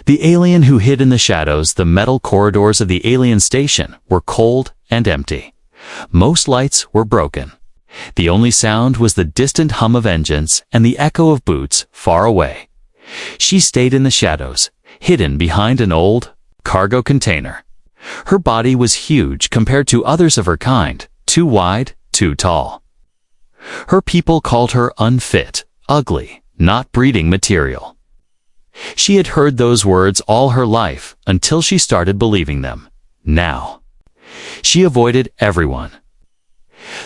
The alien who hid in the shadows, the metal corridors of the alien station, were cold and empty. Most lights were broken. The only sound was the distant hum of engines and the echo of boots far away. She stayed in the shadows, hidden behind an old cargo container. Her body was huge compared to others of her kind, too wide, too tall. Her people called her unfit, ugly, not breeding material. She had heard those words all her life until she started believing them. Now, she avoided everyone.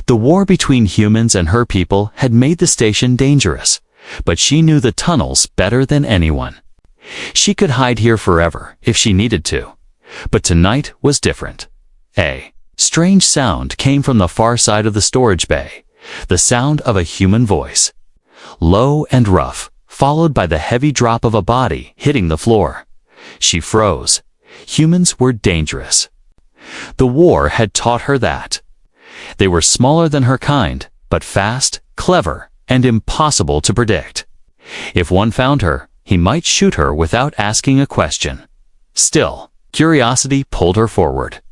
The war between humans and her people had made the station dangerous, but she knew the tunnels better than anyone. She could hide here forever if she needed to. But tonight was different. A strange sound came from the far side of the storage bay, the sound of a human voice. Low and rough, followed by the heavy drop of a body hitting the floor. She froze. Humans were dangerous. The war had taught her that. They were smaller than her kind, but fast, clever, and impossible to predict. If one found her, he might shoot her without asking a question. Still, curiosity pulled her forward.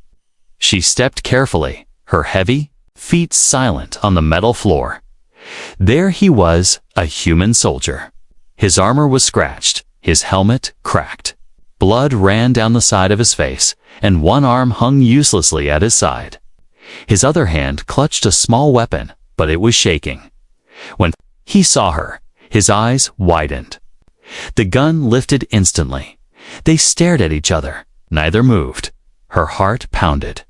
She stepped carefully, her heavy feet silent on the metal floor. There he was, a human soldier. His armor was scratched, his helmet cracked. Blood ran down the side of his face, and one arm hung uselessly at his side. His other hand clutched a small weapon, but it was shaking. When he saw her, his eyes widened. The gun lifted instantly. They stared at each other. Neither moved. Her heart pounded.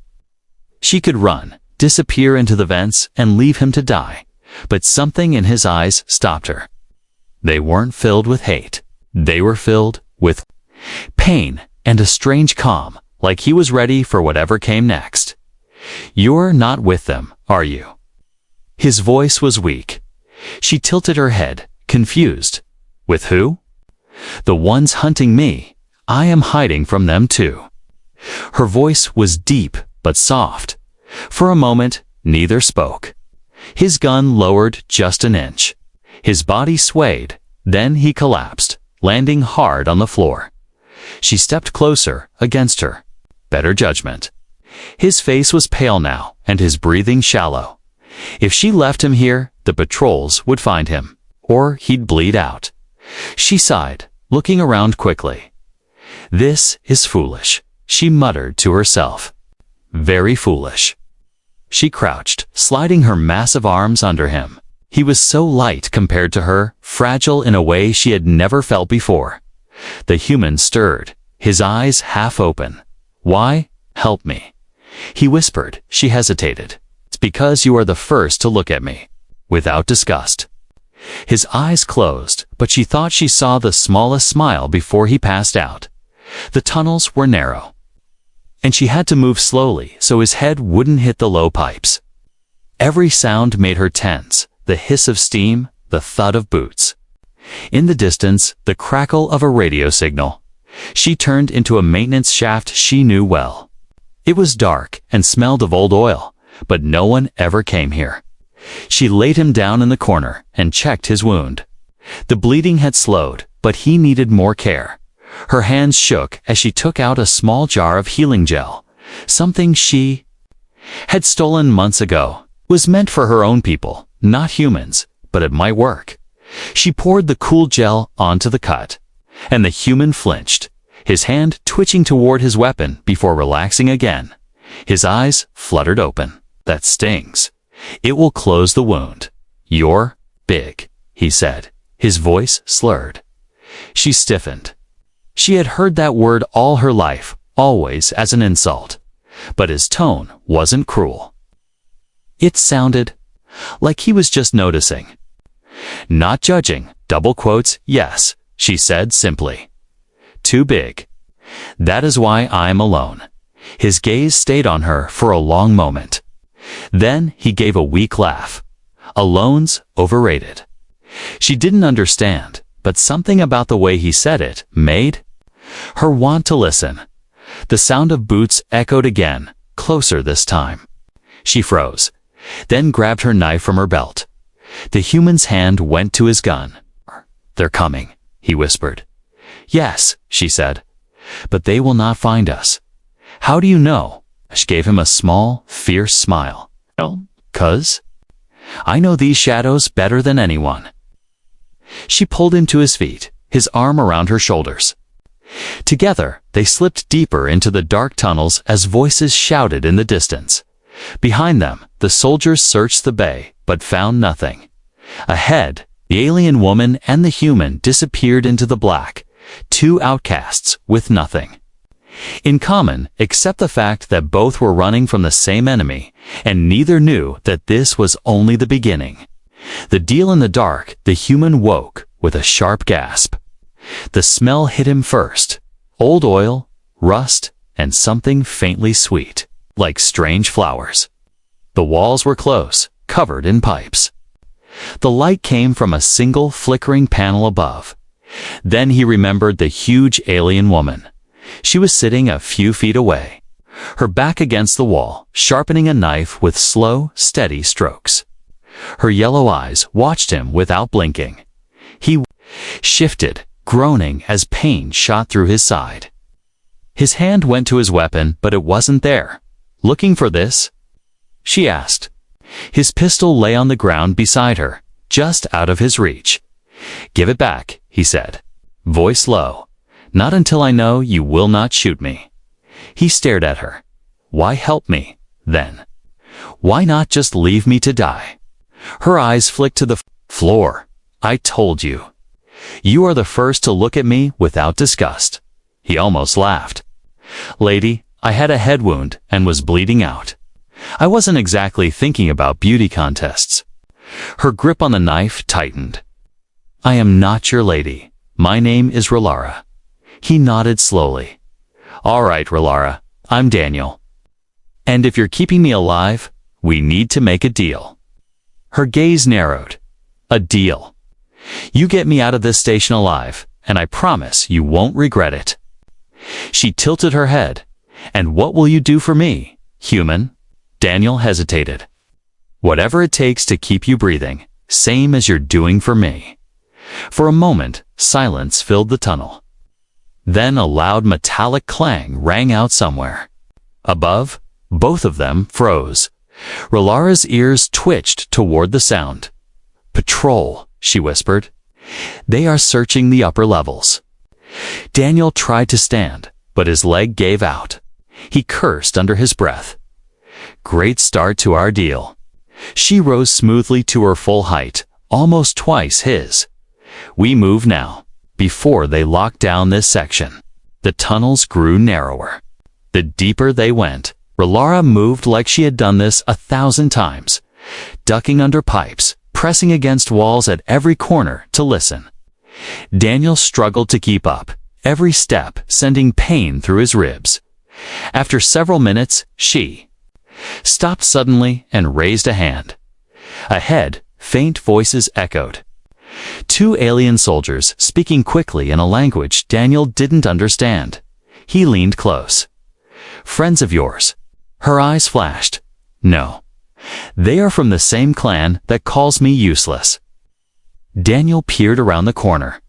She could run, disappear into the vents, and leave him to die, but something in his eyes stopped her. They weren't filled with hate. They were filled with pain and a strange calm, like he was ready for whatever came next. "You're not with them, are you?" His voice was weak. She tilted her head, confused. "With who?" "The ones hunting me. I am hiding from them too." Her voice was deep but soft. For a moment, neither spoke. His gun lowered just an inch. His body swayed, then he collapsed, landing hard on the floor. She stepped closer, against her. Better judgment. His face was pale now, and his breathing shallow. If she left him here, the patrols would find him, or he'd bleed out. She sighed, looking around quickly. "This is foolish," she muttered to herself. "Very foolish." She crouched, sliding her massive arms under him. He was so light compared to her, fragile in a way she had never felt before. The human stirred, his eyes half open. "Why? Help me." He whispered. She hesitated. "It's because you are the first to look at me." Without disgust. His eyes closed, but she thought she saw the smallest smile before he passed out. The tunnels were narrow, and she had to move slowly so his head wouldn't hit the low pipes. Every sound made her tense, the hiss of steam, the thud of boots. In the distance, the crackle of a radio signal. She turned into a maintenance shaft she knew well. It was dark and smelled of old oil, but no one ever came here. She laid him down in the corner and checked his wound. The bleeding had slowed, but he needed more care. Her hands shook as she took out a small jar of healing gel, something she had stolen months ago. It was meant for her own people, not humans, but it might work. She poured the cool gel onto the cut, and the human flinched, his hand twitching toward his weapon before relaxing again. His eyes fluttered open. "That stings. It will close the wound." "You're big," he said, his voice slurred. She stiffened. She had heard that word all her life, always as an insult. But his tone wasn't cruel. It sounded like he was just noticing. "Not judging, double quotes, yes," she said simply. "Too big. That is why I'm alone." His gaze stayed on her for a long moment. Then he gave a weak laugh. "Alone's overrated." She didn't understand, but something about the way he said it made her want to listen. The sound of boots echoed again, closer this time. She froze, then grabbed her knife from her belt. The human's hand went to his gun. "They're coming," he whispered. "Yes," she said, But they will not find us. How do you know? She gave him a small, fierce smile. Well, 'cause I know these shadows better than anyone. She pulled him to his feet, his arm around her shoulders. Together, they slipped deeper into the dark tunnels as voices shouted in the distance. Behind them, the soldiers searched the bay, but found nothing. Ahead, the alien woman and the human disappeared into the black, two outcasts with nothing in common except the fact that both were running from the same enemy, and neither knew that this was only the beginning. The deal in the dark, the human woke with a sharp gasp. The smell hit him first. Old oil, rust, and something faintly sweet, like strange flowers. The walls were close, covered in pipes. The light came from a single flickering panel above. Then he remembered the huge alien woman. She was sitting a few feet away, her back against the wall, sharpening a knife with slow, steady strokes. Her yellow eyes watched him without blinking. He shifted, groaning as pain shot through his side. His hand went to his weapon, but it wasn't there. "Looking for this?" she asked. His pistol lay on the ground beside her, just out of his reach. "Give it back," he said, voice low. "Not until I know you will not shoot me." He stared at her. "Why help me, then? Why not just leave me to die?" Her eyes flicked to the floor. "I told you. You are the first to look at me without disgust." He almost laughed. "Lady, I had a head wound and was bleeding out. I wasn't exactly thinking about beauty contests." Her grip on the knife tightened. "I am not your lady. My name is Relara." He nodded slowly. "All right, Relara, I'm Daniel. And if you're keeping me alive, we need to make a deal." Her gaze narrowed. "A deal. You get me out of this station alive, and I promise you won't regret it." She tilted her head. "And what will you do for me, human?" Daniel hesitated. "Whatever it takes to keep you breathing, same as you're doing for me." For a moment, silence filled the tunnel. Then a loud metallic clang rang out somewhere. Above, both of them froze. Relara's ears twitched toward the sound. "Patrol," she whispered. "They are searching the upper levels." Daniel tried to stand, but his leg gave out. He cursed under his breath. "Great start to our deal." She rose smoothly to her full height, almost twice his. "We move now, before they lock down this section." The tunnels grew narrower. The deeper they went, Relara moved like she had done this 1,000 times, ducking under pipes, pressing against walls at every corner to listen. Daniel struggled to keep up, every step sending pain through his ribs. After several minutes, she stopped suddenly and raised a hand. Ahead, faint voices echoed. Two alien soldiers speaking quickly in a language Daniel didn't understand. He leaned close. "Friends of yours?" Her eyes flashed. "No. They are from the same clan that calls me useless." Daniel peered around the corner.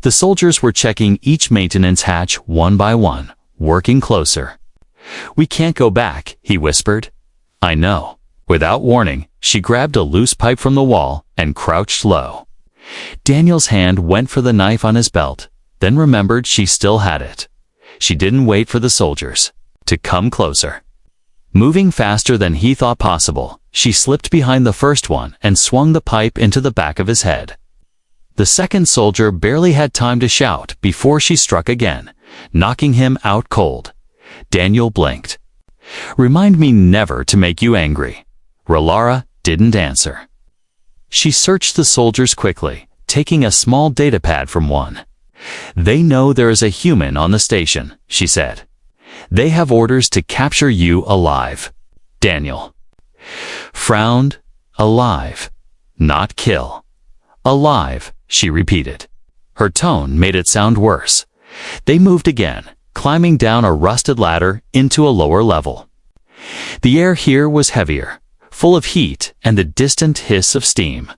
The soldiers were checking each maintenance hatch one by one, working closer. "We can't go back," he whispered. "I know." Without warning, she grabbed a loose pipe from the wall and crouched low. Daniel's hand went for the knife on his belt, then remembered she still had it. She didn't wait for the soldiers to come closer. Moving faster than he thought possible, she slipped behind the first one and swung the pipe into the back of his head. The second soldier barely had time to shout before she struck again, knocking him out cold. Daniel blinked. "Remind me never to make you angry." Relara didn't answer. She searched the soldiers quickly, taking a small datapad from one. "They know there is a human on the station," she said. "They have orders to capture you alive." Daniel frowned. "Alive, not kill." "Alive," she repeated. Her tone made it sound worse. They moved again, climbing down a rusted ladder into a lower level. The air here was heavier, full of heat and the distant hiss of steam.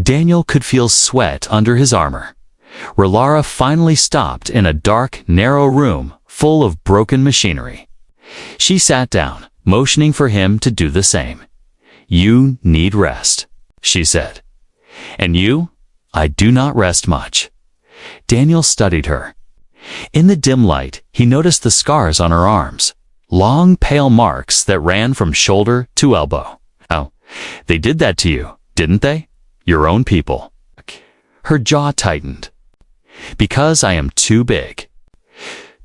Daniel could feel sweat under his armor. Relara finally stopped in a dark, narrow room full of broken machinery. She sat down, motioning for him to do the same. "You need rest," she said. "And you? I do not rest much." Daniel studied her. In the dim light, he noticed the scars on her arms, long, pale marks that ran from shoulder to elbow. "Oh, they did that to you, didn't they? Your own people." Her jaw tightened. "Because I am too big.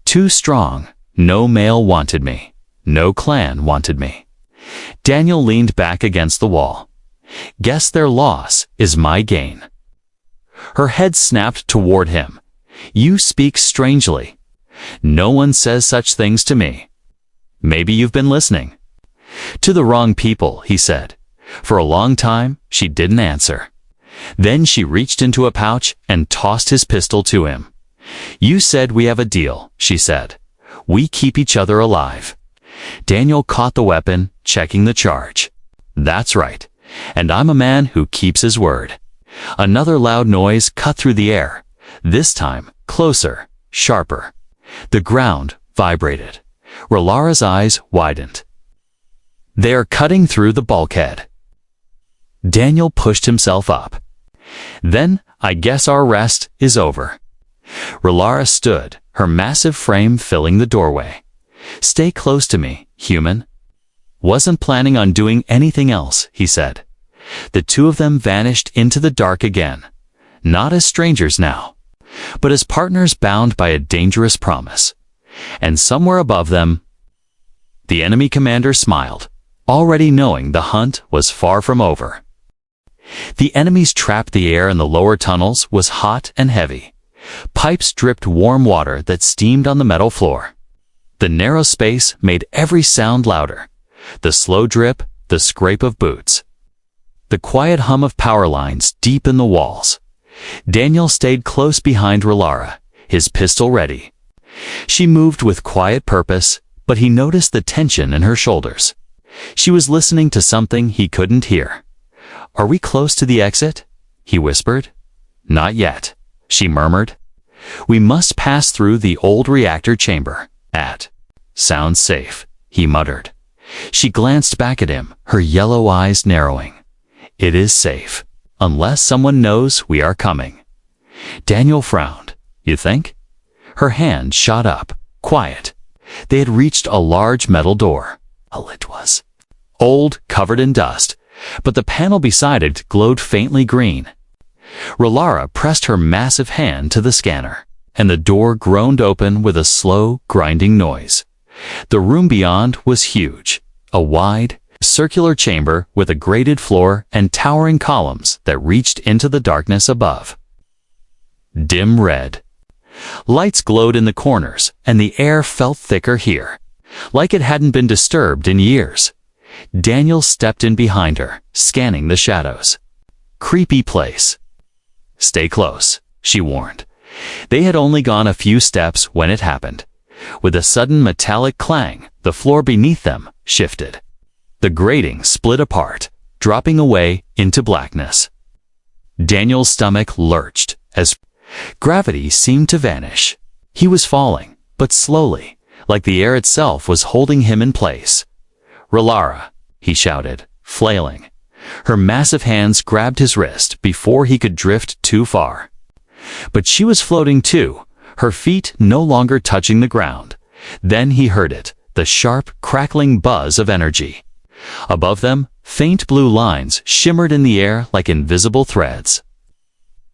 Too strong. No male wanted me. No clan wanted me." Daniel leaned back against the wall. "Guess their loss is my gain." Her head snapped toward him. "You speak strangely. No one says such things to me." "Maybe you've been listening." "To the wrong people," he said. For a long time, she didn't answer. Then she reached into a pouch and tossed his pistol to him. "You said we have a deal," she said. "We keep each other alive." Daniel caught the weapon, checking the charge. "That's right. And I'm a man who keeps his word." Another loud noise cut through the air, this time closer, sharper. The ground vibrated. Relara's eyes widened. "They are cutting through the bulkhead." Daniel pushed himself up. "Then I guess our rest is over." Relara stood, her massive frame filling the doorway. "Stay close to me, human." "Wasn't planning on doing anything else," he said. The two of them vanished into the dark again, not as strangers now, but as partners bound by a dangerous promise. And somewhere above them, the enemy commander smiled, already knowing the hunt was far from over. The enemies trapped. The air in the lower tunnels was hot and heavy. Pipes dripped warm water that steamed on the metal floor. The narrow space made every sound louder. The slow drip, the scrape of boots. The quiet hum of power lines deep in the walls. Daniel stayed close behind Relara, his pistol ready. She moved with quiet purpose, but he noticed the tension in her shoulders. She was listening to something he couldn't hear. "Are we close to the exit?" he whispered. "Not yet," she murmured. "We must pass through the old reactor chamber. Sounds safe," he muttered. She glanced back at him, her yellow eyes narrowing. "It is safe, unless someone knows we are coming." Daniel frowned. "You think?" Her hand shot up, quiet. They had reached a large metal door. It was old, covered in dust, but the panel beside it glowed faintly green. Relara pressed her massive hand to the scanner, and the door groaned open with a slow, grinding noise. The room beyond was huge, a wide, circular chamber with a grated floor and towering columns that reached into the darkness above. Dim red. Lights glowed in the corners, and the air felt thicker here, like it hadn't been disturbed in years. Daniel stepped in behind her, scanning the shadows. Creepy place. "Stay close," she warned. They had only gone a few steps when it happened. With a sudden metallic clang, the floor beneath them shifted. The grating split apart, dropping away into blackness. Daniel's stomach lurched as gravity seemed to vanish. He was falling, but slowly, like the air itself was holding him in place. "Relara," he shouted, flailing. Her massive hands grabbed his wrist before he could drift too far. But she was floating too, her feet no longer touching the ground. Then he heard it, the sharp, crackling buzz of energy. Above them, faint blue lines shimmered in the air like invisible threads.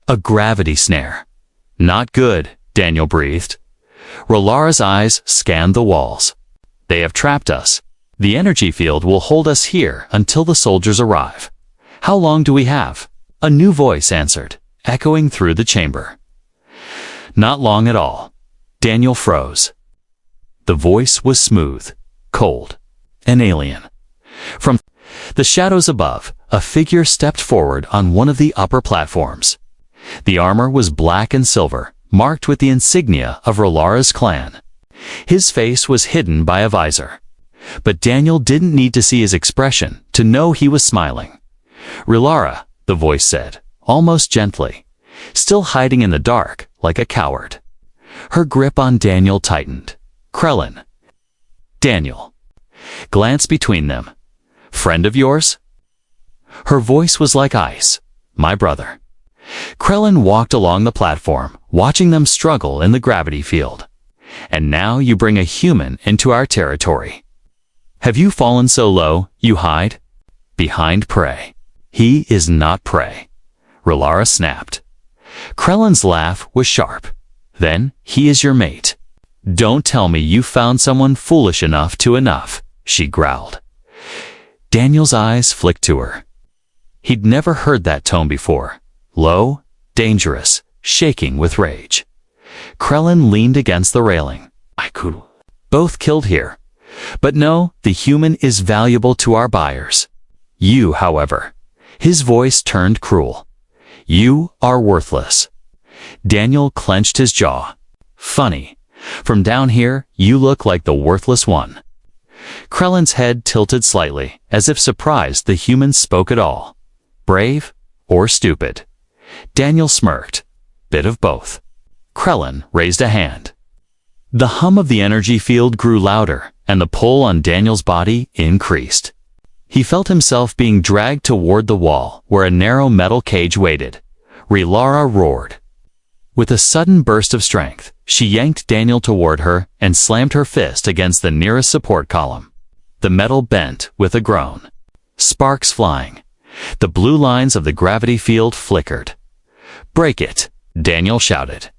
A gravity snare. "Not good," Daniel breathed. Relara's eyes scanned the walls. "They have trapped us. The energy field will hold us here until the soldiers arrive." "How long do we have?" A new voice answered, echoing through the chamber. "Not long at all." Daniel froze. The voice was smooth, cold, an alien. From the shadows above, a figure stepped forward on one of the upper platforms. The armor was black and silver, marked with the insignia of Relara's clan. His face was hidden by a visor. But Daniel didn't need to see his expression to know he was smiling. "Relara," the voice said, almost gently. still hiding in the dark like a coward. Her grip on Daniel tightened. Krellin. Daniel. Glance between them. Friend of yours? Her voice was like ice. My brother. Krellin walked along the platform, watching them struggle in the gravity field. And now you bring a human into our territory. Have you fallen so low, you hide? Behind prey. He is not prey. Relara snapped. Krellin's laugh was sharp. Then he is your mate. Don't tell me you found someone foolish enough to enough, she growled. Daniel's eyes flicked to her. He'd never heard that tone before. Low, dangerous, shaking with rage. Krellin leaned against the railing. I could both killed here. But no, the human is valuable to our buyers. You, however. His voice turned cruel. You are worthless. Daniel clenched his jaw. Funny. From down here, you look like the worthless one. Krellin's head tilted slightly, as if surprised the human spoke at all. Brave or stupid? Daniel smirked. Bit of both. Krellin raised a hand. The hum of the energy field grew louder, and the pull on Daniel's body increased. He felt himself being dragged toward the wall, where a narrow metal cage waited. Relara roared. With a sudden burst of strength, she yanked Daniel toward her and slammed her fist against the nearest support column. The metal bent with a groan. Sparks flying. The blue lines of the gravity field flickered. Break it, Daniel shouted.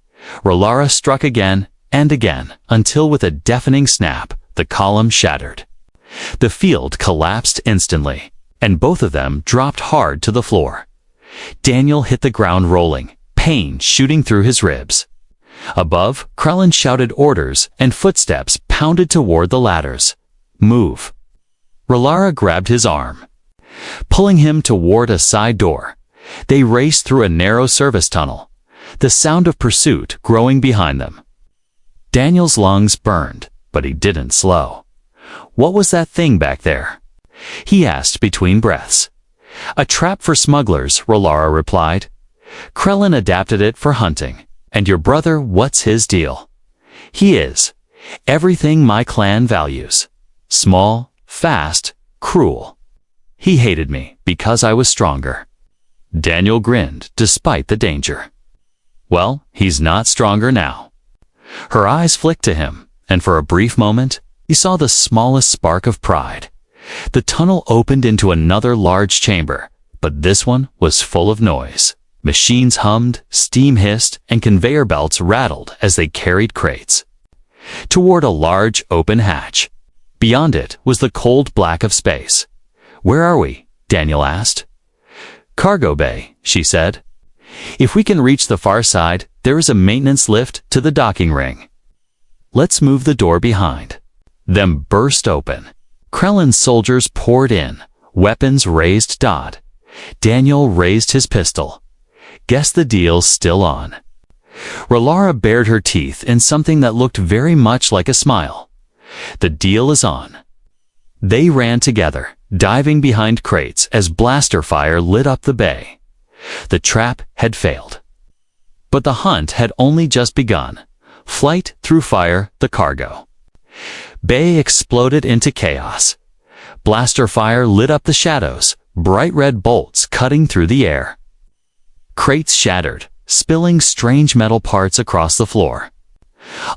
Relara struck again and again, until with a deafening snap, the column shattered. The field collapsed instantly, and both of them dropped hard to the floor. Daniel hit the ground rolling, pain shooting through his ribs. Above, Krellin shouted orders, and footsteps pounded toward the ladders. Move. Relara grabbed his arm, pulling him toward a side door. They raced through a narrow service tunnel, the sound of pursuit growing behind them. Daniel's lungs burned, but he didn't slow. What was that thing back there? He asked between breaths. A trap for smugglers, Relara replied. Krellin adapted it for hunting. And your brother, what's his deal? He is everything my clan values. Small, fast, cruel. He hated me because I was stronger. Daniel grinned despite the danger. Well, he's not stronger now. Her eyes flicked to him, and for a brief moment, he saw the smallest spark of pride. The tunnel opened into another large chamber, but this one was full of noise. Machines hummed, steam hissed, and conveyor belts rattled as they carried crates toward a large open hatch. Beyond it was the cold black of space. Where are we? Daniel asked. Cargo bay, she said. If we can reach the far side, there is a maintenance lift to the docking ring. Let's move the door behind. Them burst open. Krellin's soldiers poured in, weapons raised. Daniel raised his pistol. Guess the deal's still on. Relara bared her teeth in something that looked very much like a smile. The deal is on. They ran together, diving behind crates as blaster fire lit up the bay. The trap had failed. But the hunt had only just begun. Flight through fire, the cargo bay exploded into chaos. Blaster fire lit up the shadows, bright red bolts cutting through the air. Crates shattered, spilling strange metal parts across the floor.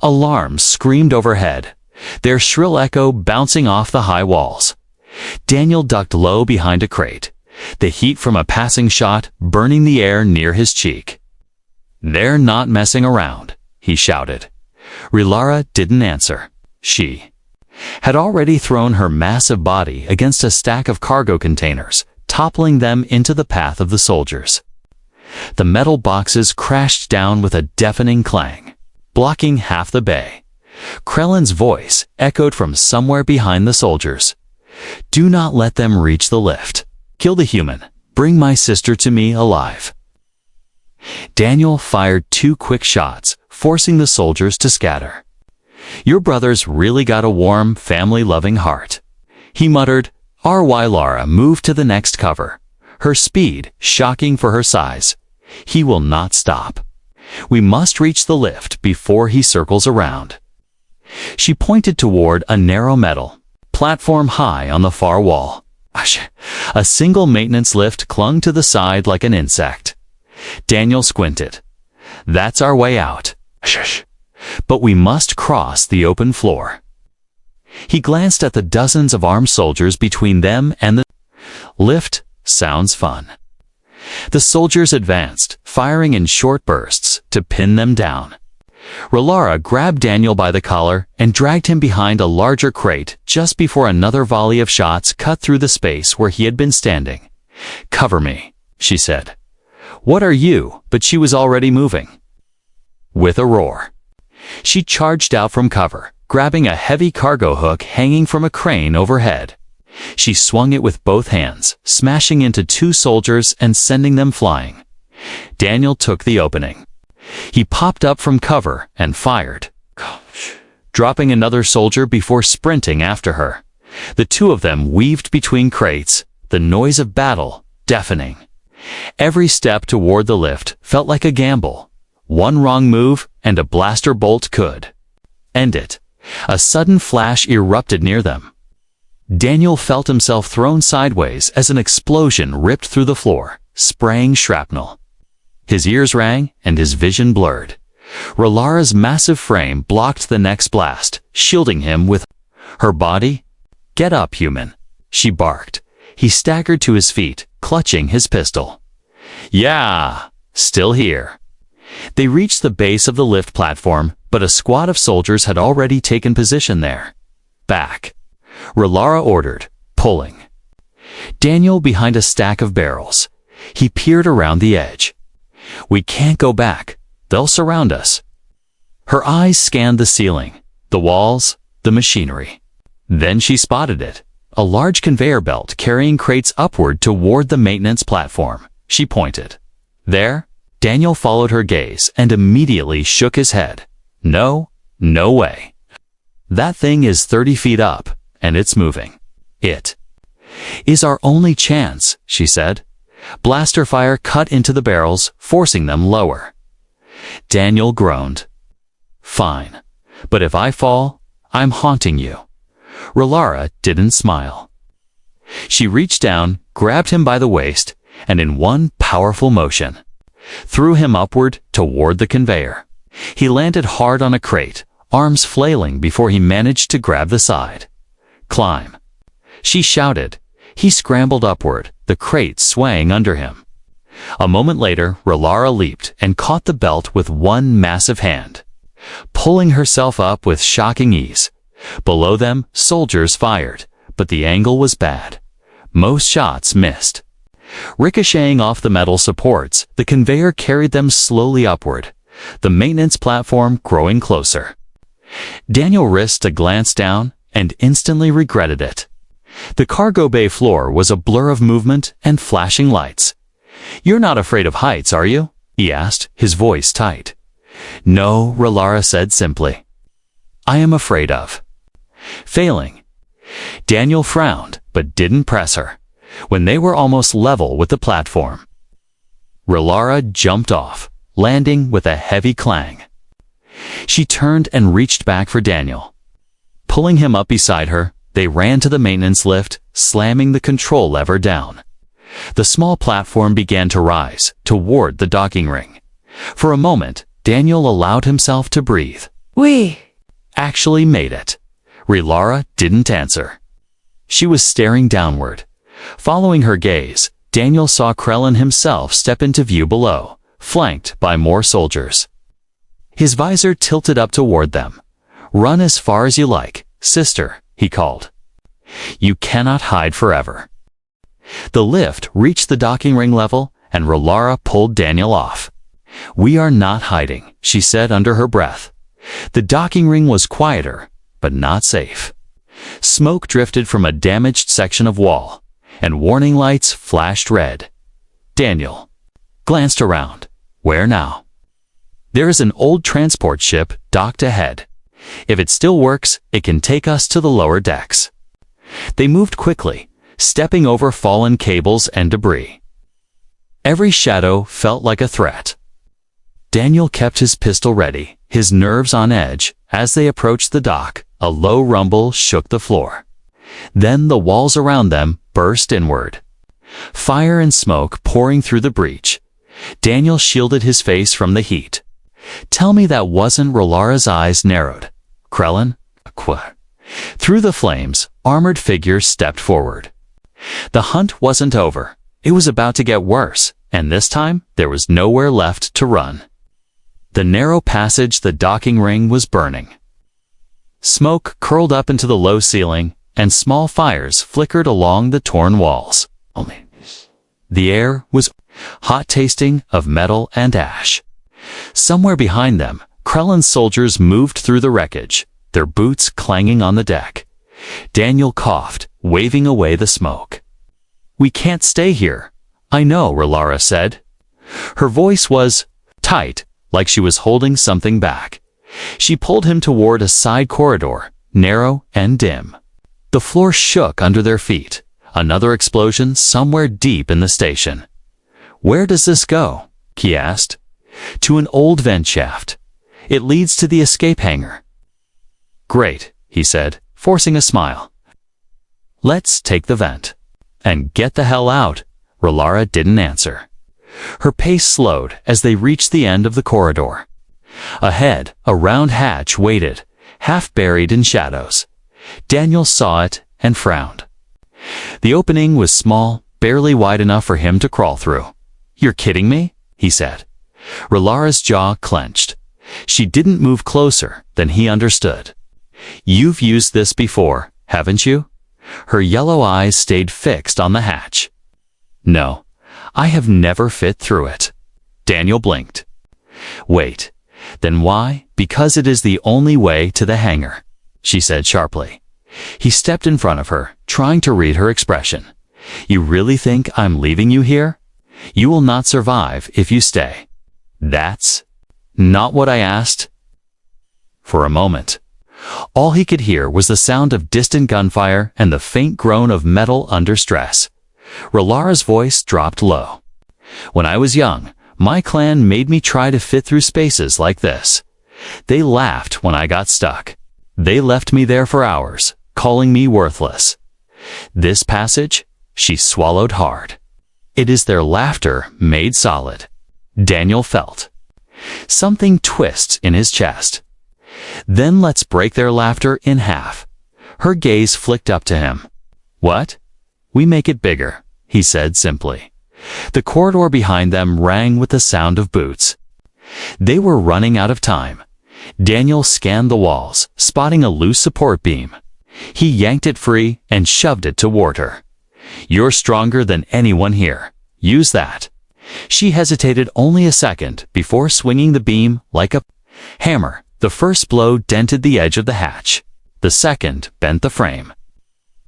Alarms screamed overhead, their shrill echo bouncing off the high walls. Daniel ducked low behind a crate, the heat from a passing shot burning the air near his cheek. They're not messing around, he shouted. Relara didn't answer. She had already thrown her massive body against a stack of cargo containers, toppling them into the path of the soldiers. The metal boxes crashed down with a deafening clang, blocking half the bay. Krellin's voice echoed from somewhere behind the soldiers. Do not let them reach the lift. Kill the human. Bring my sister to me alive. Daniel fired 2 quick shots, forcing the soldiers to scatter. Your brother's really got a warm, family-loving heart, he muttered. Relara moved to the next cover, her speed shocking for her size. He will not stop. We must reach the lift before he circles around. She pointed toward a narrow metal platform high on the far wall. A single maintenance lift clung to the side like an insect. Daniel squinted. That's our way out. But we must cross the open floor. He glanced at the dozens of armed soldiers between them and the lift. Sounds fun. The soldiers advanced, firing in short bursts to pin them down. Relara grabbed Daniel by the collar and dragged him behind a larger crate just before another volley of shots cut through the space where he had been standing. "Cover me," she said. "What are you?" But she was already moving. With a roar, she charged out from cover, grabbing a heavy cargo hook hanging from a crane overhead. She swung it with both hands, smashing into two soldiers and sending them flying. Daniel took the opening. He popped up from cover and fired, dropping another soldier before sprinting after her. The two of them weaved between crates, the noise of battle deafening. Every step toward the lift felt like a gamble. One wrong move and a blaster bolt could end it. A sudden flash erupted near them. Daniel felt himself thrown sideways as an explosion ripped through the floor, spraying shrapnel. His ears rang and his vision blurred. Relara's massive frame blocked the next blast, shielding him with her body. "Get up, human," she barked. He staggered to his feet, clutching his pistol. "Yeah, still here." They reached the base of the lift platform, but a squad of soldiers had already taken position there. "Back," Relara ordered, pulling Daniel behind a stack of barrels. He peered around the edge. "We can't go back. They'll surround us." Her eyes scanned the ceiling, the walls, the machinery. Then she spotted it, a large conveyor belt carrying crates upward toward the maintenance platform. She pointed. "There?" Daniel followed her gaze and immediately shook his head. "No, no way. That thing is 30 feet up, and it's moving. It is our only chance," she said. Blaster fire cut into the barrels, forcing them lower. Daniel groaned. "Fine, but if I fall, I'm haunting you." Relara didn't smile. She reached down, grabbed him by the waist, and in one powerful motion, threw him upward toward the conveyor. He landed hard on a crate, arms flailing before he managed to grab the side. "Climb," she shouted. He scrambled upward, the crate swaying under him. A moment later, Relara leaped and caught the belt with one massive hand, pulling herself up with shocking ease. Below them, soldiers fired, but the angle was bad. Most shots missed. Ricocheting off the metal supports, the conveyor carried them slowly upward, the maintenance platform growing closer. Daniel risked a glance down and instantly regretted it. The cargo bay floor was a blur of movement and flashing lights. "You're not afraid of heights, are you?" he asked, his voice tight. "No," Relara said simply. "I am afraid of failing." Daniel frowned, but didn't press her. When they were almost level with the platform, Relara jumped off, landing with a heavy clang. She turned and reached back for Daniel. Pulling him up beside her, they ran to the maintenance lift, slamming the control lever down. The small platform began to rise toward the docking ring. For a moment, Daniel allowed himself to breathe. "We actually made it." Relara didn't answer. She was staring downward. Following her gaze, Daniel saw Krellin himself step into view below, flanked by more soldiers. His visor tilted up toward them. "Run as far as you like, sister," he called. "You cannot hide forever." The lift reached the docking ring level, and Relara pulled Daniel off. "We are not hiding," she said under her breath. The docking ring was quieter, but not safe. Smoke drifted from a damaged section of wall, and warning lights flashed red. Daniel glanced around. "Where now?" "There is an old transport ship docked ahead. If it still works, it can take us to the lower decks." They moved quickly, stepping over fallen cables and debris. Every shadow felt like a threat. Daniel kept his pistol ready, his nerves on edge. As they approached the dock, a low rumble shook the floor. Then the walls around them burst inward. Fire and smoke pouring through the breach. Daniel shielded his face from the heat. "Tell me that wasn't..." Rolara's eyes narrowed. "Krellin?" Through the flames, armored figures stepped forward. The hunt wasn't over. It was about to get worse, and this time there was nowhere left to run. The narrow passage, the docking ring, was burning. Smoke curled up into the low ceiling, and small fires flickered along the torn walls. The air was hot, tasting of metal and ash. Somewhere behind them, Krellin's soldiers moved through the wreckage, their boots clanging on the deck. Daniel coughed, waving away the smoke. "We can't stay here." "I know," Rolara said. Her voice was tight, like she was holding something back. She pulled him toward a side corridor, narrow and dim. The floor shook under their feet. Another explosion somewhere deep in the station. "Where does this go?" he asked. "To an old vent shaft. It leads to the escape hangar." "Great," he said, forcing a smile. "Let's take the vent." "And get the hell out." Rolara didn't answer. Her pace slowed as they reached the end of the corridor. Ahead, a round hatch waited, half buried in shadows. Daniel saw it and frowned. The opening was small, barely wide enough for him to crawl through. "You're kidding me?" he said. Rolara's jaw clenched. She didn't move closer than he understood. "You've used this before, haven't you?" Her yellow eyes stayed fixed on the hatch. "No, I have never fit through it." Daniel blinked. "Wait, then why?" "Because it is the only way to the hangar," she said sharply. He stepped in front of her, trying to read her expression. "You really think I'm leaving you here? You will not survive if you stay." "That's not what I asked." For a moment, all he could hear was the sound of distant gunfire and the faint groan of metal under stress. Rolara's voice dropped low. "When I was young, my clan made me try to fit through spaces like this. They laughed when I got stuck. They left me there for hours, calling me worthless. This passage," she swallowed hard. "It is their laughter made solid." Daniel felt something twist in his chest. "Then let's break their laughter in half." Her gaze flicked up to him. "What?" "We make it bigger," he said simply. The corridor behind them rang with the sound of boots. They were running out of time. Daniel scanned the walls, spotting a loose support beam. He yanked it free and shoved it toward her. "You're stronger than anyone here. Use that." She hesitated only a second before swinging the beam like a hammer. The first blow dented the edge of the hatch. The second bent the frame.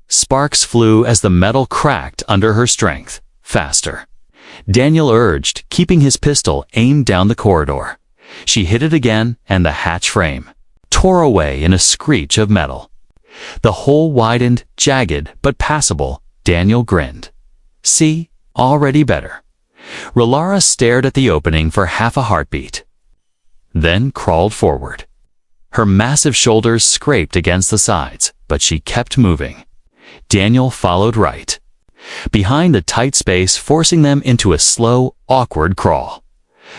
Sparks flew as the metal cracked under her strength. "Faster," Daniel urged, keeping his pistol aimed down the corridor. She hit it again, and the hatch frame tore away in a screech of metal. The hole widened, jagged but passable. Daniel grinned. "See, already better." Rolara stared at the opening for half a heartbeat, then crawled forward. Her massive shoulders scraped against the sides, but she kept moving. Daniel followed right, behind the tight space, forcing them into a slow, awkward crawl.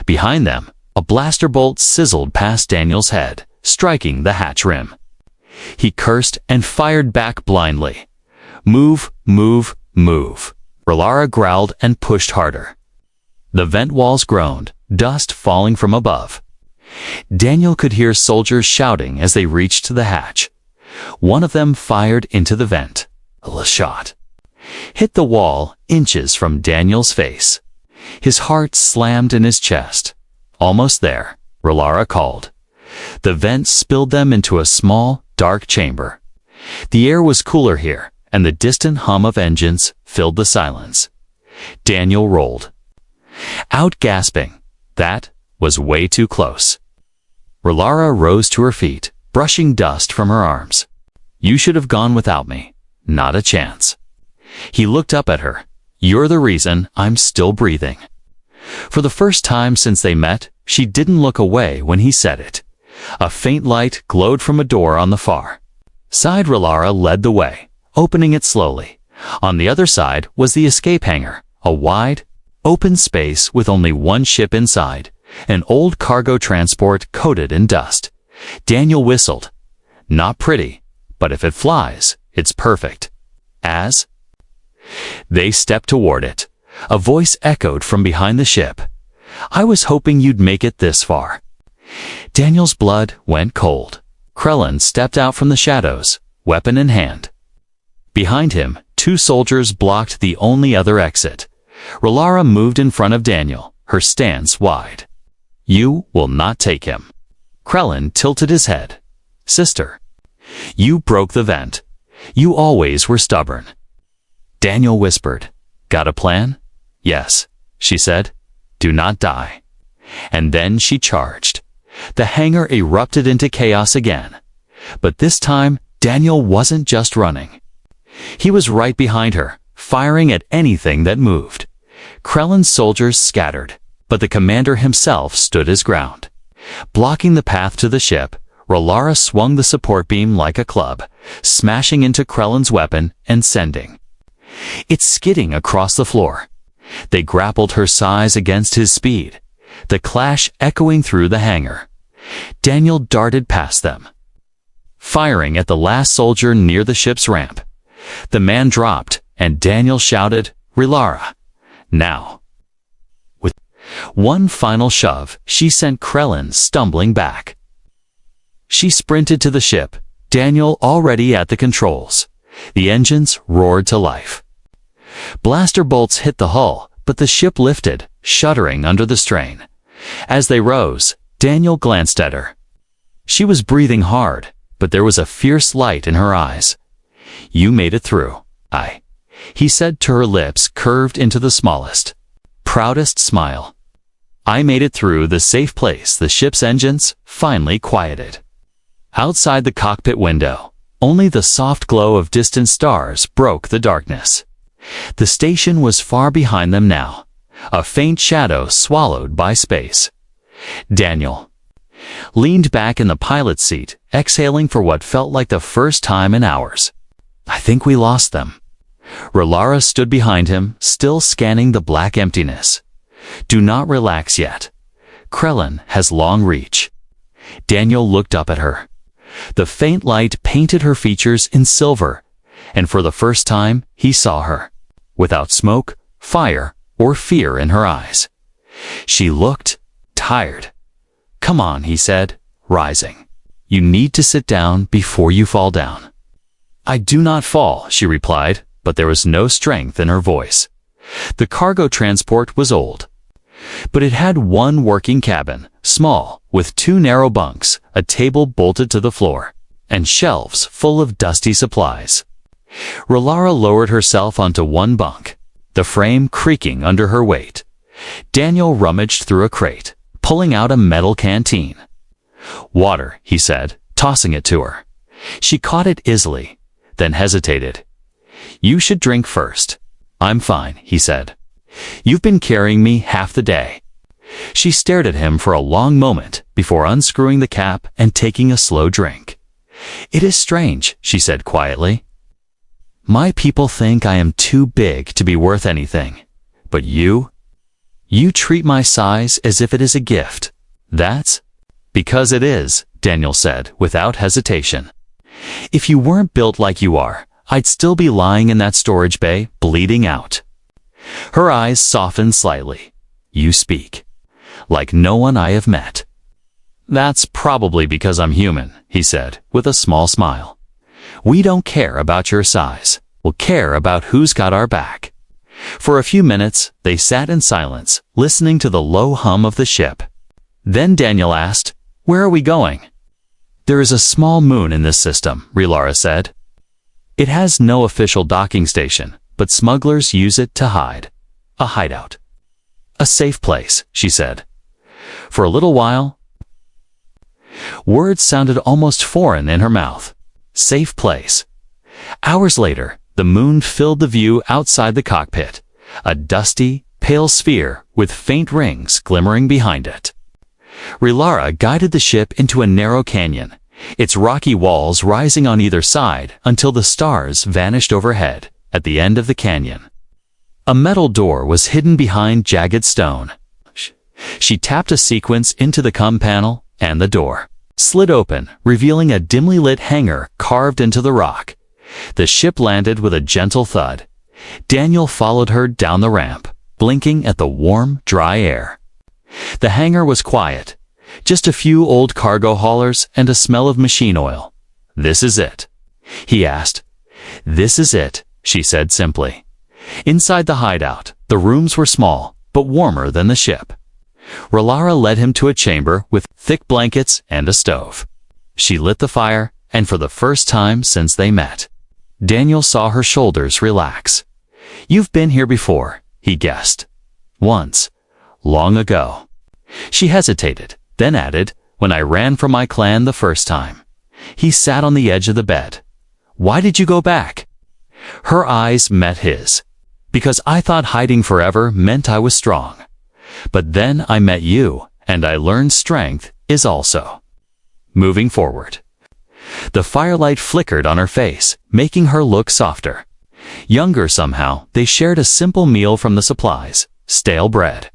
Behind them, a blaster bolt sizzled past Daniel's head, striking the hatch rim. He cursed and fired back blindly. "Move, move, move." Rolara growled and pushed harder. The vent walls groaned, dust falling from above. Daniel could hear soldiers shouting as they reached the hatch. One of them fired into the vent. A shot hit the wall inches from Daniel's face. His heart slammed in his chest. "Almost there," Rolara called. The vent spilled them into a small, dark chamber. The air was cooler here, and the distant hum of engines filled the silence. Daniel rolled out, gasping. That was way too close. Rolara rose to her feet, brushing dust from her arms. "You should have gone without me. Not a chance." He looked up at her. "You're the reason I'm still breathing." For the first time since they met, she didn't look away when he said it. A faint light glowed from a door on the far side. Relara led the way, opening it slowly. On the other side was the escape hangar, a wide, open space with only one ship inside, an old cargo transport coated in dust. Daniel whistled. Not pretty, but if it flies, it's perfect. As they stepped toward it, a voice echoed from behind the ship. I was hoping you'd make it this far. Daniel's blood went cold. Krellin stepped out from the shadows, weapon in hand. Behind him, 2 soldiers blocked the only other exit. Relara moved in front of Daniel, her stance wide. You will not take him. Krellin tilted his head. Sister, you broke the vent. You always were stubborn. Daniel whispered. Got a plan? Yes, she said. Do not die. And then she charged. The hangar erupted into chaos again. But this time, Daniel wasn't just running. He was right behind her, firing at anything that moved. Krellin's soldiers scattered, but the commander himself stood his ground. Blocking the path to the ship, Relara swung the support beam like a club, smashing into Krellin's weapon and sending it skidding across the floor. They grappled her size against his speed, the clash echoing through the hangar. Daniel darted past them, firing at the last soldier near the ship's ramp. The man dropped, and Daniel shouted, Relara, now. With one final shove, she sent Krellin stumbling back. She sprinted to the ship, Daniel already at the controls. The engines roared to life. Blaster bolts hit the hull, but the ship lifted, shuddering under the strain. As they rose, Daniel glanced at her. She was breathing hard, but there was a fierce light in her eyes. You made it through, he said to her lips curved into the smallest, proudest smile. I made it through the safe place. The ship's engines finally quieted. Outside the cockpit window, only the soft glow of distant stars broke the darkness. The station was far behind them now, a faint shadow swallowed by space. Daniel leaned back in the pilot's seat, exhaling for what felt like the first time in hours. I think we lost them. Relara stood behind him, still scanning the black emptiness. Do not relax yet. Krellin has long reach. Daniel looked up at her. The faint light painted her features in silver, and for the first time he saw her, without smoke, fire, or fear in her eyes. She looked tired. Come on, he said, rising. You need to sit down before you fall down. I do not fall, she replied, but there was no strength in her voice. The cargo transport was old, but it had one working cabin, small, with 2 narrow bunks, a table bolted to the floor, and shelves full of dusty supplies. Relara lowered herself onto one bunk, the frame creaking under her weight. Daniel rummaged through a crate, pulling out a metal canteen. Water, he said, tossing it to her. She caught it easily, then hesitated. You should drink first. I'm fine, he said. You've been carrying me half the day. She stared at him for a long moment before unscrewing the cap and taking a slow drink. It is strange, she said quietly. My people think I am too big to be worth anything. But you treat my size as if it is a gift. That's because it is, Daniel said without hesitation. If you weren't built like you are, I'd still be lying in that storage bay, bleeding out. Her eyes softened slightly. You speak like no one I have met. That's probably because I'm human, he said, with a small smile. We don't care about your size. We'll care about who's got our back. For a few minutes, they sat in silence, listening to the low hum of the ship. Then Daniel asked, Where are we going? There is a small moon in this system, Relara said. It has no official docking station, but smugglers use it to hide. A hideout. A safe place, she said. For a little while, words sounded almost foreign in her mouth. Safe place. Hours later, the moon filled the view outside the cockpit, a dusty, pale sphere with faint rings glimmering behind it. Relara guided the ship into a narrow canyon, its rocky walls rising on either side until the stars vanished overhead at the end of the canyon. A metal door was hidden behind jagged stone. She tapped a sequence into the COM panel, and the door slid open, revealing a dimly lit hangar carved into the rock. The ship landed with a gentle thud. Daniel followed her down the ramp, blinking at the warm, dry air. The hangar was quiet. Just a few old cargo haulers and a smell of machine oil. "This is it?" he asked. "This is it," she said simply. Inside the hideout, the rooms were small, but warmer than the ship. Relara led him to a chamber with thick blankets and a stove. She lit the fire, and for the first time since they met, Daniel saw her shoulders relax. "You've been here before," he guessed. "Once. Long ago." She hesitated, then added, "When I ran from my clan the first time." He sat on the edge of the bed. "Why did you go back?" Her eyes met his. "Because I thought hiding forever meant I was strong. But then I met you, and I learned strength is also moving forward." The firelight flickered on her face, making her look softer. Younger somehow, they shared a simple meal from the supplies: stale bread,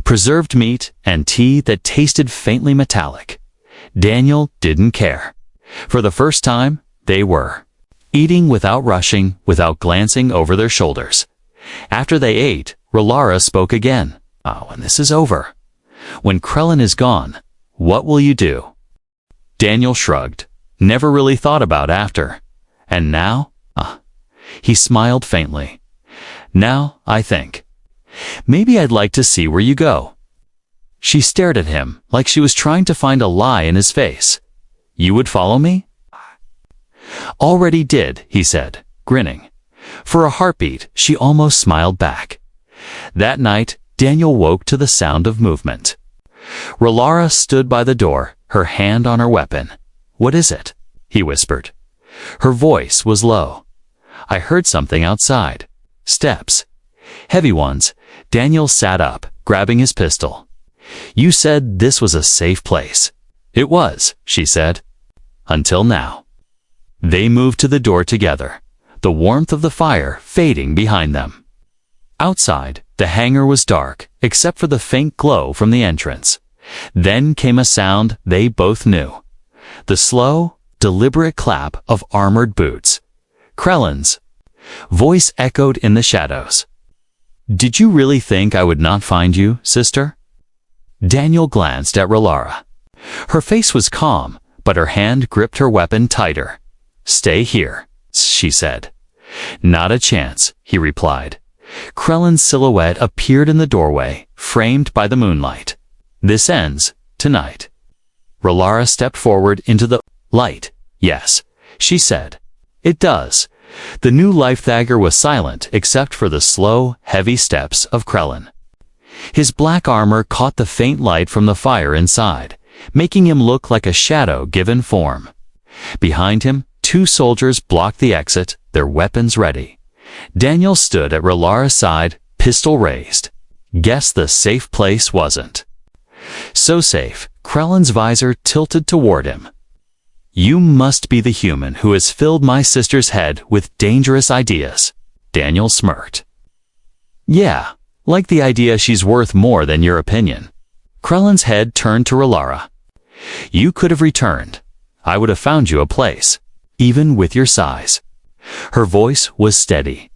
preserved meat, and tea that tasted faintly metallic. Daniel didn't care. For the first time, they were eating without rushing, without glancing over their shoulders. After they ate, Relara spoke again. "When this is over, when Krellin is gone, what will you do?" Daniel shrugged. "Never really thought about after. And now?" He smiled faintly. "Now, I think, maybe I'd like to see where you go." She stared at him like she was trying to find a lie in his face. "You would follow me?" "Already did," he said, grinning. For a heartbeat, she almost smiled back. That night, Daniel woke to the sound of movement. Relara stood by the door, her hand on her weapon. "What is it?" he whispered. Her voice was low. "I heard something outside. Steps. Heavy ones." Daniel sat up, grabbing his pistol. "You said this was a safe place." "It was," she said. "Until now." They moved to the door together, the warmth of the fire fading behind them. Outside, the hangar was dark, except for the faint glow from the entrance. Then came a sound they both knew. The slow, deliberate clap of armored boots. Krellin's voice echoed in the shadows. "Did you really think I would not find you, sister?" Daniel glanced at Relara. Her face was calm, but her hand gripped her weapon tighter. "Stay here," she said. "Not a chance," he replied. Krellin's silhouette appeared in the doorway, framed by the moonlight. "This ends tonight." Relara stepped forward into the light. "Yes," she said. "It does." The new Lifethagger was silent except for the slow, heavy steps of Krellin. His black armor caught the faint light from the fire inside, making him look like a shadow given form. Behind him, 2 soldiers blocked the exit, their weapons ready. Daniel stood at Relara's side, pistol raised. Guess the safe place wasn't so safe. Krellin's visor tilted toward him. "You must be the human who has filled my sister's head with dangerous ideas." Daniel smirked. "Yeah, like the idea she's worth more than your opinion." Krellin's head turned to Relara. "You could have returned. I would have found you a place, even with your size." Her voice was steady.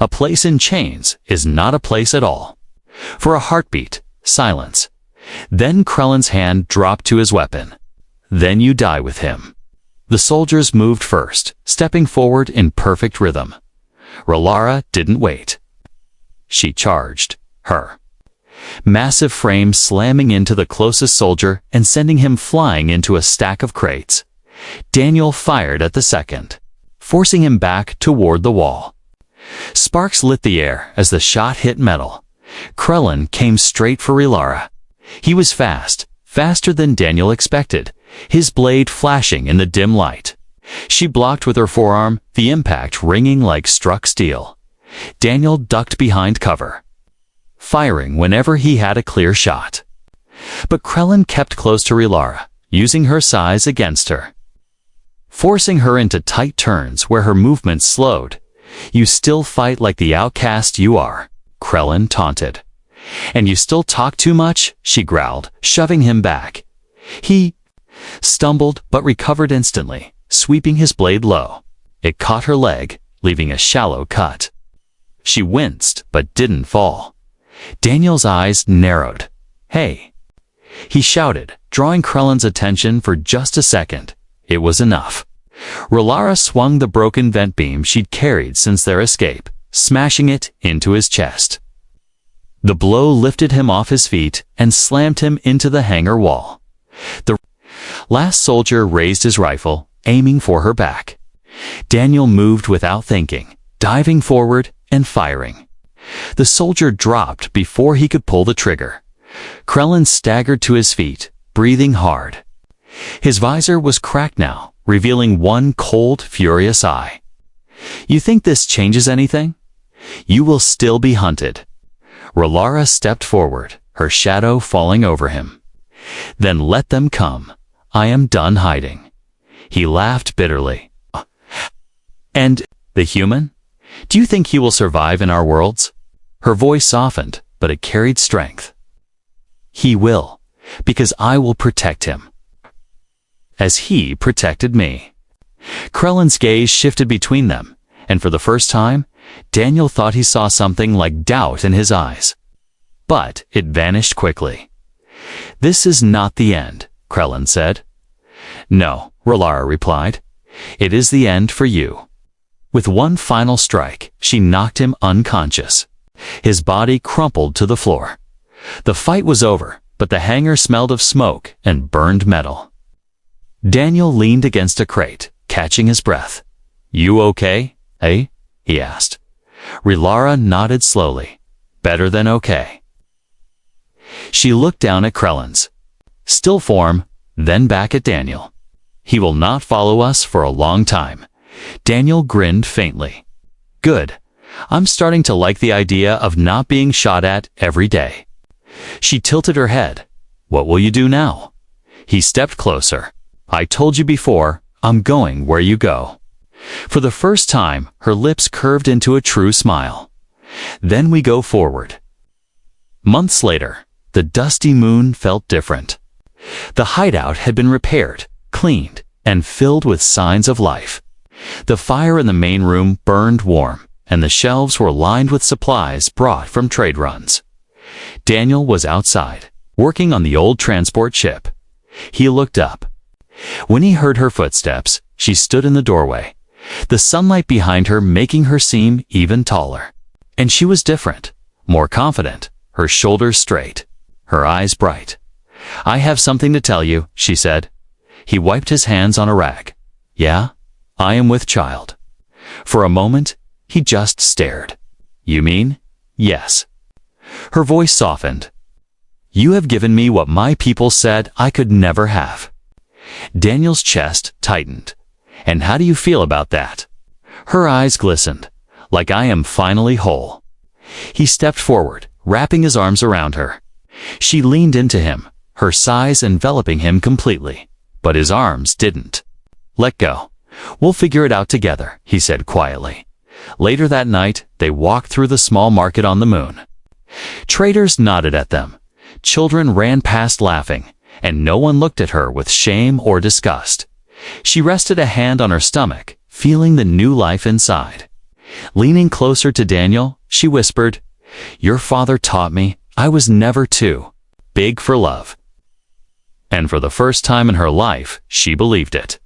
"A place in chains is not a place at all." For a heartbeat, silence. Then Krellin's hand dropped to his weapon. "Then you die with him." The soldiers moved first, stepping forward in perfect rhythm. Relara didn't wait. She charged her massive frame slamming into the closest soldier and sending him flying into a stack of crates. Daniel fired at the second, forcing him back toward the wall. Sparks lit the air as the shot hit metal. Krellin came straight for Relara. He was fast, faster than Daniel expected, his blade flashing in the dim light. She blocked with her forearm, the impact ringing like struck steel. Daniel ducked behind cover. firing whenever he had a clear shot. But Krellin kept close to Relara, using her size against her, forcing her into tight turns where her movements slowed. "You still fight like the outcast you are," Krellin taunted. "And you still talk too much," she growled, shoving him back. He stumbled but recovered instantly, sweeping his blade low. It caught her leg, leaving a shallow cut. She winced but didn't fall. Daniel's eyes narrowed. "Hey!" he shouted, drawing Krellin's attention for just a second. It was enough. Relara swung the broken vent beam she'd carried since their escape, smashing it into his chest. The blow lifted him off his feet and slammed him into the hangar wall. The last soldier raised his rifle, aiming for her back. Daniel moved without thinking, diving forward and firing. The soldier dropped before he could pull the trigger. Krellin staggered to his feet, breathing hard. His visor was cracked now, revealing one cold, furious eye. "You think this changes anything? You will still be hunted." Relara stepped forward, her shadow falling over him. "Then let them come. I am done hiding." He laughed bitterly. "And the human? Do you think he will survive in our worlds?" Her voice softened, but it carried strength. "He will, because I will protect him, as he protected me." Krellin's gaze shifted between them, and for the first time, Daniel thought he saw something like doubt in his eyes. But it vanished quickly. "This is not the end," Krellin said. "No," Relara replied. "It is the end for you." With one final strike, she knocked him unconscious. His body crumpled to the floor. The fight was over, but the hangar smelled of smoke and burned metal. Daniel leaned against a crate, catching his breath. "You okay, eh?" he asked. Relara nodded slowly. "Better than okay." She looked down at Krellin's still form, then back at Daniel. "He will not follow us for a long time." Daniel grinned faintly. "Good. I'm starting to like the idea of not being shot at every day." She tilted her head. "What will you do now?" He stepped closer. "I told you before, I'm going where you go." For the first time, her lips curved into a true smile. "Then we go forward." Months later, the dusty moon felt different. The hideout had been repaired, cleaned, and filled with signs of life. The fire in the main room burned warm, and the shelves were lined with supplies brought from trade runs. Daniel was outside, working on the old transport ship. He looked up. When he heard her footsteps, she stood in the doorway, the sunlight behind her making her seem even taller. And she was different, more confident, her shoulders straight, her eyes bright. "I have something to tell you," she said. He wiped his hands on a rag. "Yeah? I am with child." For a moment, he just stared. "You mean?" "Yes." Her voice softened. "You have given me what my people said I could never have." Daniel's chest tightened. "And how do you feel about that?" Her eyes glistened. "Like I am finally whole." He stepped forward, wrapping his arms around her. She leaned into him, her size enveloping him completely. But his arms didn't. "Let go. We'll figure it out together," he said quietly. Later that night, they walked through the small market on the moon. Traders nodded at them. Children ran past laughing, and no one looked at her with shame or disgust. She rested a hand on her stomach, feeling the new life inside. Leaning closer to Daniel, she whispered, "Your father taught me I was never too big for love." And for the first time in her life, she believed it.